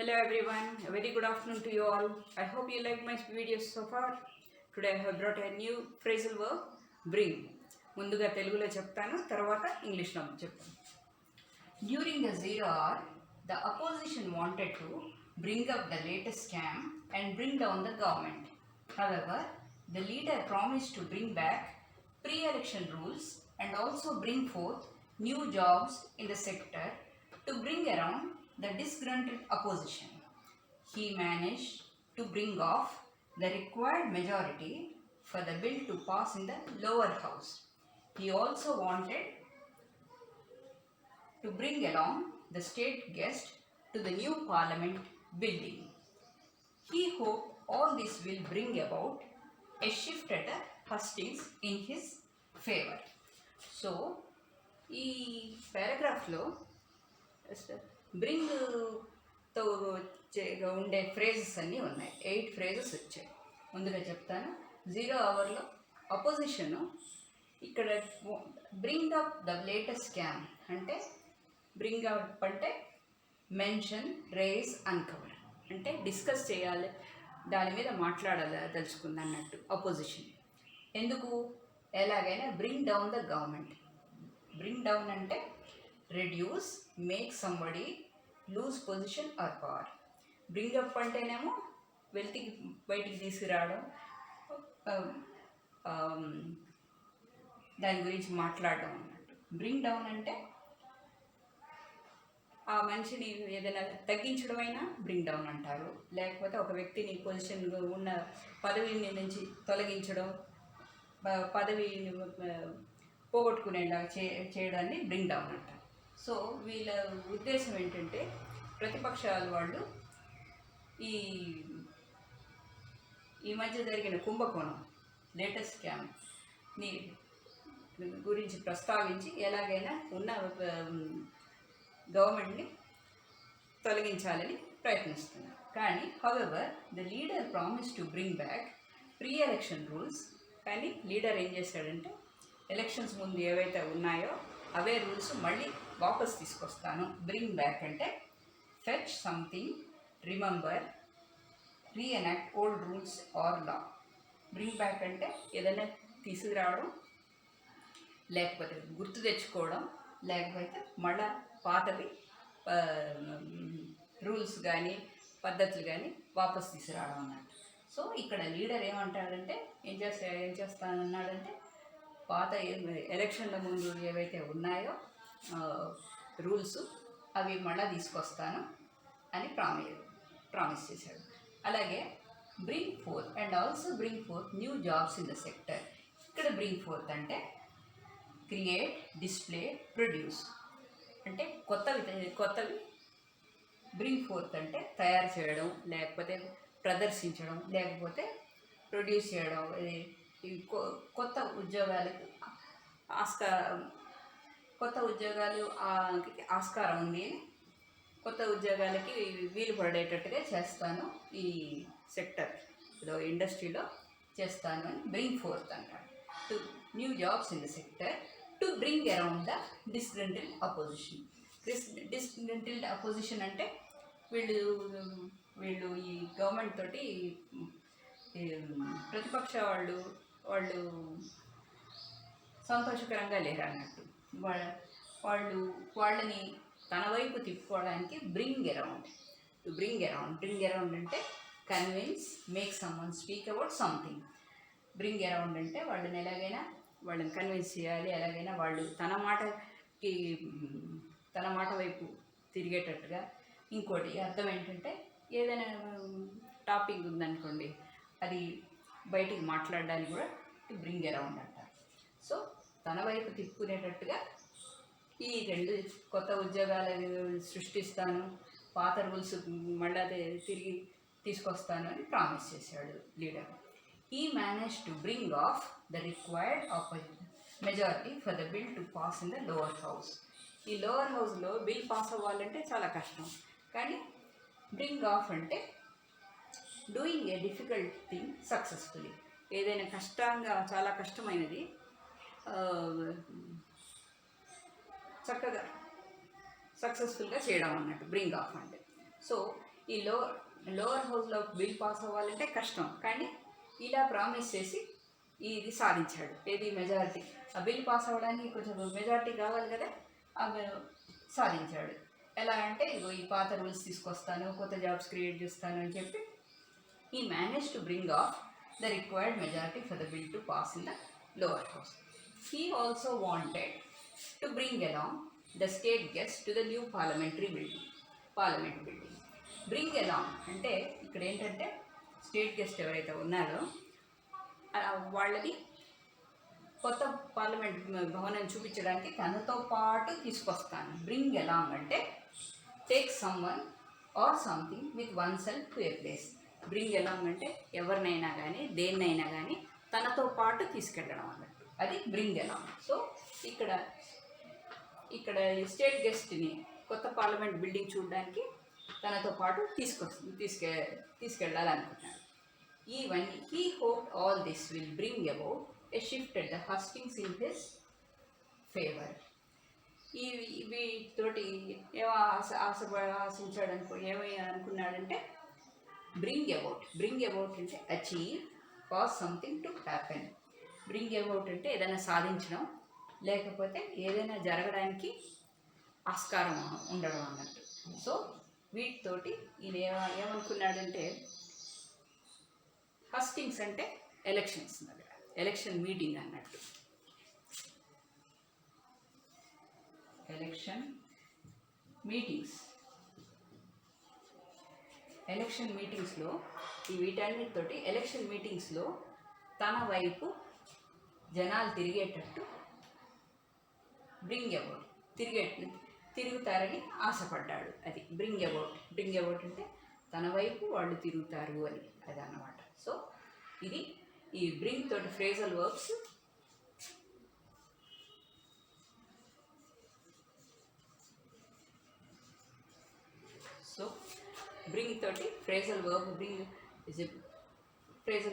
Hello everyone, a very good afternoon to you all. I hope you like my videos so far. Today I have brought a new phrasal verb, bring. ముందుగా తెలుగులో చెప్తాను, తర్వాత ఇంగ్లీష్లో చెప్తాను. During the 0 hour, the opposition wanted to bring up the latest scam and bring down the government. However, the leader promised to bring back pre-election rules and also bring forth new jobs in the sector to bring around the disgruntled opposition. He managed to bring off the required majority for the bill to pass in the lower house. He also wanted to bring along the state guest to the new parliament building. He hoped all this will bring about a shift at the hustings in his favor. So, ఈ పారాగ్రాఫ్లో బ్రింగ్తో ఉండే phrases అన్నీ ఉన్నాయి. 8 phrases వచ్చాయి. ముందుగా చెప్తాను. 0 అవర్లో opposition ఇక్కడ bring up the latest scam అంటే బ్రింగ్ అప్ అంటే మెన్షన్, రేస్, అన్కవర్ అంటే డిస్కస్ చేయాలి, దాని మీద మాట్లాడాలి తెలుసుకుంది అన్నట్టు అపోజిషన్. ఎందుకు? ఎలాగైనా bring down the government. Bring down అంటే reduce, make somebody lose position or power. Bring up అంటేనేమో వెల్త్కి బయటికి తీసుకురావడం, దాని గురించి మాట్లాడడం అన్నట్టు. బ్రింగ్ డౌన్ అంటే ఆ మనిషిని ఏదైనా తగ్గించడం అయినా బ్రింగ్ డౌన్ అంటారు. లేకపోతే ఒక వ్యక్తిని పొజిషన్ ఉన్న పదవిని నుంచి తొలగించడం, పదవిని పోగొట్టుకునేలా చేయడాన్ని బ్రింగ్ డౌన్ అంటారు. సో వీళ్ళ ఉద్దేశం ఏంటంటే ప్రతిపక్షాల వాళ్ళు ఈ మధ్య జరిగిన కుంభకోణం, లేటెస్ట్ స్కామ్ని గురించి ప్రస్తావించి ఎలాగైనా ఉన్న గవర్నమెంట్ని తొలగించాలని ప్రయత్నిస్తున్నారు. కానీ however the leader promise to bring back pre election rules. కానీ లీడర్ ఏం చేశాడంటే ఎలక్షన్స్ ముందు ఏవైతే ఉన్నాయో అవే రూల్స్ మళ్ళీ వాపస్ తీసుకొస్తాను. బ్రింగ్ బ్యాక్ అంటే fetch something, remember, reenact old rules or law. Bring back అంటే ఏదైనా తీసుకురావడం, లేకపోతే గుర్తు తెచ్చుకోవడం, లేకపోతే మళ్ళా పాతవి రూల్స్ కానీ పద్ధతులు కానీ వాపస్ తీసుకురావడం అన్నట్టు. సో ఇక్కడ లీడర్ ఏమంటాడంటే ఏం చేస్తానన్నాడంటే పాత ఎలక్షన్ల ముందు ఏవైతే ఉన్నాయో రూల్స్ అవి మళ్ళీ తీసుకొస్తాను అని ప్రామిస్ చేశాడు. అలాగే bring fourth and also bring fourth new jobs in the sector. ఇక్కడ బ్రింగ్ ఫోర్త్ అంటే క్రియేట్, డిస్ప్లే, ప్రొడ్యూస్ అంటే కొత్తవి. బ్రింగ్ ఫోర్త్ అంటే తయారు చేయడం, లేకపోతే ప్రదర్శించడం, లేకపోతే ప్రొడ్యూస్ చేయడం. కొత్త ఉద్యోగాలకు ఆస్కారం ఉంది, కొత్త ఉద్యోగాలకి వీలు పడేటట్టుగా చేస్తాను, ఈ సెక్టర్లో ఇండస్ట్రీలో చేస్తాను అని బ్రింగ్ ఫోర్త్ అంటాడు. To new jobs in the sector to bring around the disgruntled opposition. Disgruntled opposition అంటే వీళ్ళు ఈ గవర్నమెంట్ తోటి ప్రతిపక్ష వాళ్ళు సంతోషకరంగా లేరు అన్నట్టు. వాళ్ళని తన వైపు తిప్పుకోవడానికి bring around. To bring around అంటే convince, make someone speak about something. Bring around అంటే వాళ్ళని కన్విన్స్ చేయాలి, ఎలాగైనా వాళ్ళు తన మాట వైపు తిరిగేటట్టుగా. ఇంకోటి అర్థం ఏంటంటే ఏదైనా టాపిక్ ఉందనుకోండి, అది బయటికి మాట్లాడడానికి కూడా టు బ్రింగ్ అరౌండ్ అంటారు. సో తన వైపు తిప్పుకునేటట్టుగా ఈ 2 కొత్త ఉద్యోగాలు సృష్టిస్తాను, పాత రూల్స్ మళ్ళీ తిరిగి తీసుకొస్తాను అని ప్రామిస్ చేశాడు లీడర్. ఈ manage to bring of the required majority for the bill to pass in the lower house. ఈ లోవర్ హౌస్లో బిల్ పాస్ అవ్వాలంటే చాలా కష్టం. కానీ బ్రింగ్ ఆఫ్ అంటే doing a difficult thing successfully. ఏదైనా చాలా కష్టమైనది చక్కగా సక్సెస్ఫుల్గా చేయడం అన్నట్టు బ్రింగ్ ఆఫ్ అంటే. సో ఈ లోవర్ హౌస్లో బిల్ పాస్ అవ్వాలంటే కష్టం, కానీ ఇలా ప్రామిస్ చేసి ఇది సాధించాడు. ఏది మెజారిటీ, ఆ బిల్ పాస్ అవ్వడానికి కొంచెం మెజారిటీ కావాలి కదా, అవి సాధించాడు. ఎలా అంటే ఇగో ఈ పాత రూల్స్ తీసుకొస్తాను, కొత్త జాబ్స్ క్రియేట్ చేస్తాను అని చెప్పి he managed to bring off the required majority for the bill to pass in the lower house. He also wanted to bring along the state guests to the new parliament building. Bring along అంటే ఇక్కడ ఏంటంటే state guest ఎవరైతే ఉన్నారో వాళ్ళని కొత్త parliament భవనం చూపించడానికి తనతో పాటు తీసుకొస్తాను. బ్రింగ్ అలాంగ్ అంటే take someone or something with one self to A place. Bring along అంటే ఎవరినైనా కానీ దేన్నైనా కానీ తనతో పాటు తీసుకెళ్ళడం అన్నట్టు, అది బ్రింగ్ అలాంగ్. సో ఇక్కడ స్టేట్ గెస్ట్ని కొత్త పార్లమెంట్ బిల్డింగ్ చూడడానికి తనతో పాటు తీసుకెళ్ళాలనుకుంటున్నాడు. Even he hoped all this will bring about a shift at the hustings in his favor. వీటితోటి ఏమో అనుకున్నాడంటే బ్రింగ్ అబౌట్ అంటే achieve, cause something to happen. Bring about అంటే ఏదైనా సాధించడం, లేకపోతే ఏదైనా జరగడానికి ఆస్కారం ఉండడం అన్నట్టు. సో వీటితోటి ఈయన ఏమనుకున్నాడంటే, హస్టింగ్స్ అంటే ఎలక్షన్స్, ఎలక్షన్ మీటింగ్ అన్నట్టు. ఎలక్షన్ మీటింగ్స్లో వీటన్నిటితోటి ఎలక్షన్ మీటింగ్స్లో తన వైపు జనాలు తిరిగేటట్టు బ్రింగ్ అబౌట్, తిరుగుతారని ఆశపడ్డాడు. అది బ్రింగ్ అబౌట్ అంటే తన వైపు వాళ్ళు తిరుగుతారు అని, అది అన్నమాట. సో ఇది ఈ బ్రింగ్ తోటి ఫ్రేజల్ వర్బ్స్. సో బ్రింగ్ తోటి ఫ్రేజల్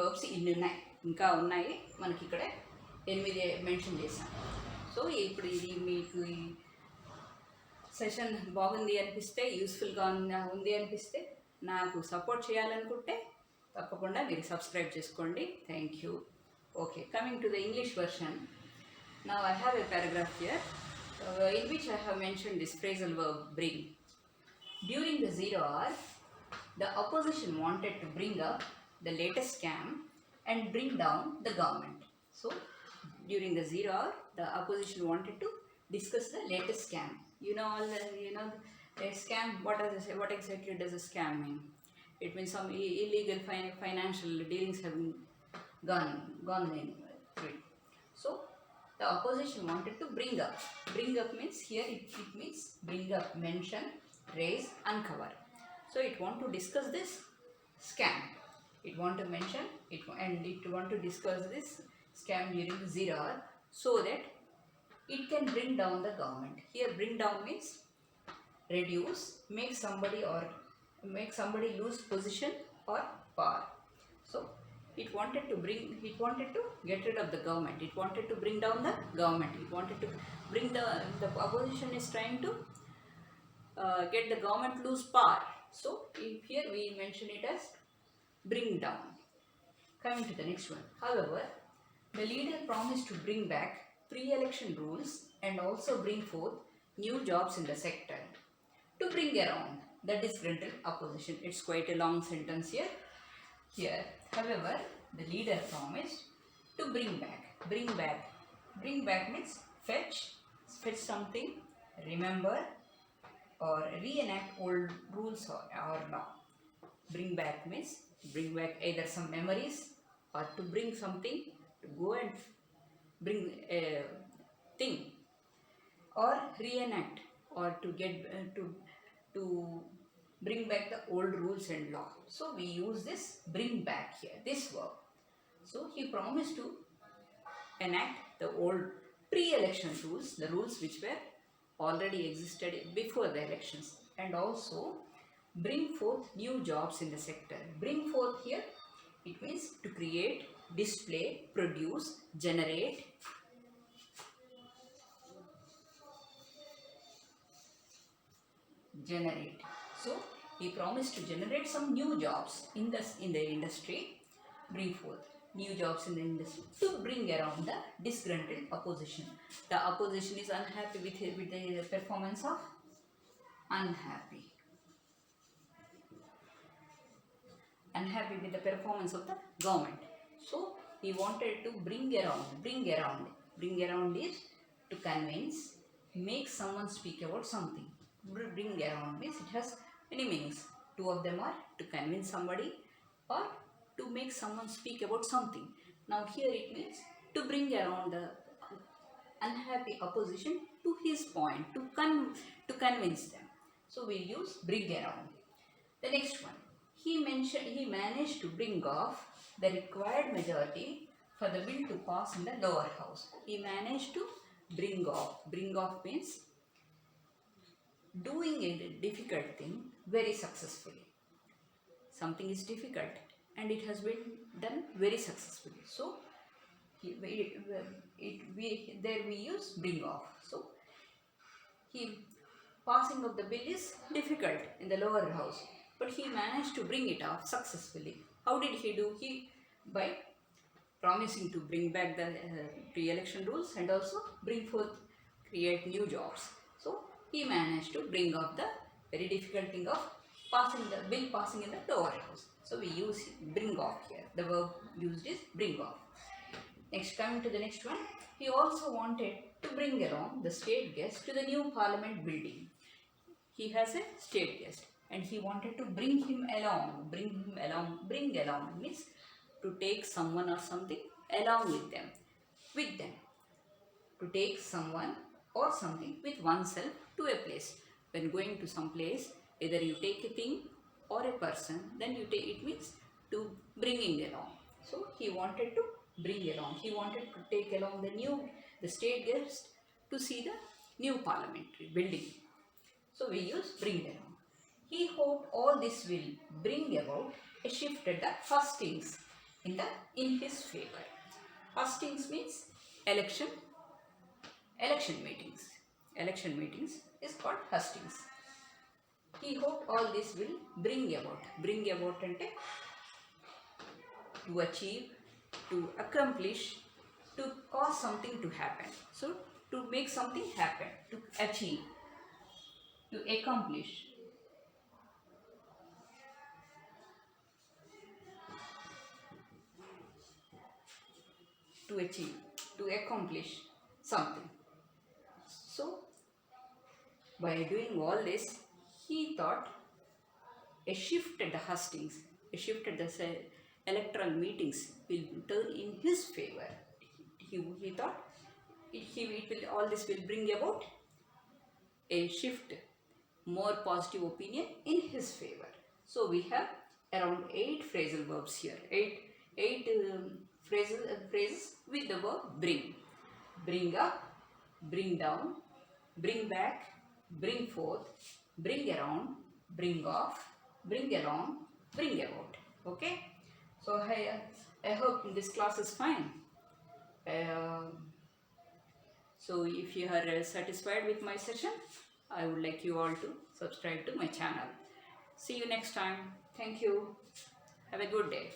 వర్బ్స్ ఇన్ని ఉన్నాయి, ఇంకా ఉన్నాయి మనకి ఇక్కడ 8 మెన్షన్ చేశాం. సో ఇప్పుడు ఇది మీకు ఈ సెషన్ బాగుంది అనిపిస్తే, యూస్ఫుల్గా ఉంది అనిపిస్తే, నాకు సపోర్ట్ చేయాలనుకుంటే తప్పకుండా మీరు సబ్స్క్రైబ్ చేసుకోండి. Thank you. Okay, coming to the English version. Now I have a paragraph here in which I have mentioned this phrasal verb bring. During the 0 hour, the opposition wanted to bring up the latest scam and bring down the government. So during the 0 hour, the opposition wanted to discuss the latest scam. You know a scam. What exactly does a scam mean? It means some illegal financial dealings have gone in through. So the opposition wanted to bring up. Bring up means here it means bring up, mention, raise, uncover. So it want to discuss this scam. It want to mention it, and it want to discuss this scam during the 0 hour, so that it can bring down the government. Here bring down means reduce, make somebody lose position or power. So it wanted to get rid of the government. It wanted to bring down the government. It wanted to bring the opposition is trying to get the government lose power. So here we mention it as bring down. Coming to the next one. However, the leader promised to bring back pre-election rules and also bring forth new jobs in the sector to bring around the disgruntled opposition. It's quite a long sentence here. However, the leader promised to bring back. Bring back means fetch something, remember, or reenact old rules or law. Bring back means bring back either some memories, or to bring something, to go and bring a thing, or reenact, or to get to bring back the old rules and law. So we use this bring back here, this verb. So he promised to enact the old pre-election rules, the rules which were already existed before the elections, and also bring forth new jobs in the sector. Bring forth here, it means to create, display, produce, generate. So He promised to generate some new jobs in the industry, bring forth new jobs in the industry to bring around the disgruntled opposition. The opposition is unhappy with the performance of unhappy with the performance of the government. So he wanted to bring around is to convince, make someone speak about something. Bring around means it has many meanings. Two of them are to convince somebody or to make someone speak about something. Now here it means to bring around the unhappy opposition to his point, to convince them. So we use bring around. The next one, he managed to bring off the required majority for the bill to pass in the lower house. He managed to bring off. Bring off means doing a difficult thing very successfully. Something is difficult and it has been done very successfully. So there we use bring off. So he passing of the bill is difficult in the lower house, but he managed to bring it off successfully. How did he do? He by promising to bring back the pre-election rules and also bring forth, create new jobs. So he managed to bring off the very difficult thing of passing the bill passing in the lower house. So we use bring off here. The verb used is bring off. Next, coming to the next one, he also wanted to bring along the state guest to the new parliament building. He has a state guest and he wanted to bring him along. Bring along means to take someone or something along with them. To take someone or something with oneself to a place. When going to some place, either you take a thing or a person, then you take, it means to bringing along. So he wanted to bring along. He wanted to take along the state guest to see the new parliamentary building. So we use bring along. He hoped all this will bring about a shift at the hustings in his favor. Hustings means election meetings. Election meetings is called hustings. He hoped all this will bring about. Bring about ante to achieve, to accomplish, to cause something to happen. So to make something happen, to achieve, to accomplish. To achieve, to accomplish something. So by doing all this, he thought a shift at the hustings, a shift at the electoral meetings will turn in his favor. He thought all this will bring about a shift, more positive opinion in his favor. So we have around 8 phrasal verbs here. 8 phrases with the verb bring. Bring up, bring down, bring back, bring forth, bring around, bring off, bring along, bring about. Okay? So I hope this class is fine. So if you are satisfied with my session, I would like you all to subscribe to my channel. See you next time. Thank you. Have a good day.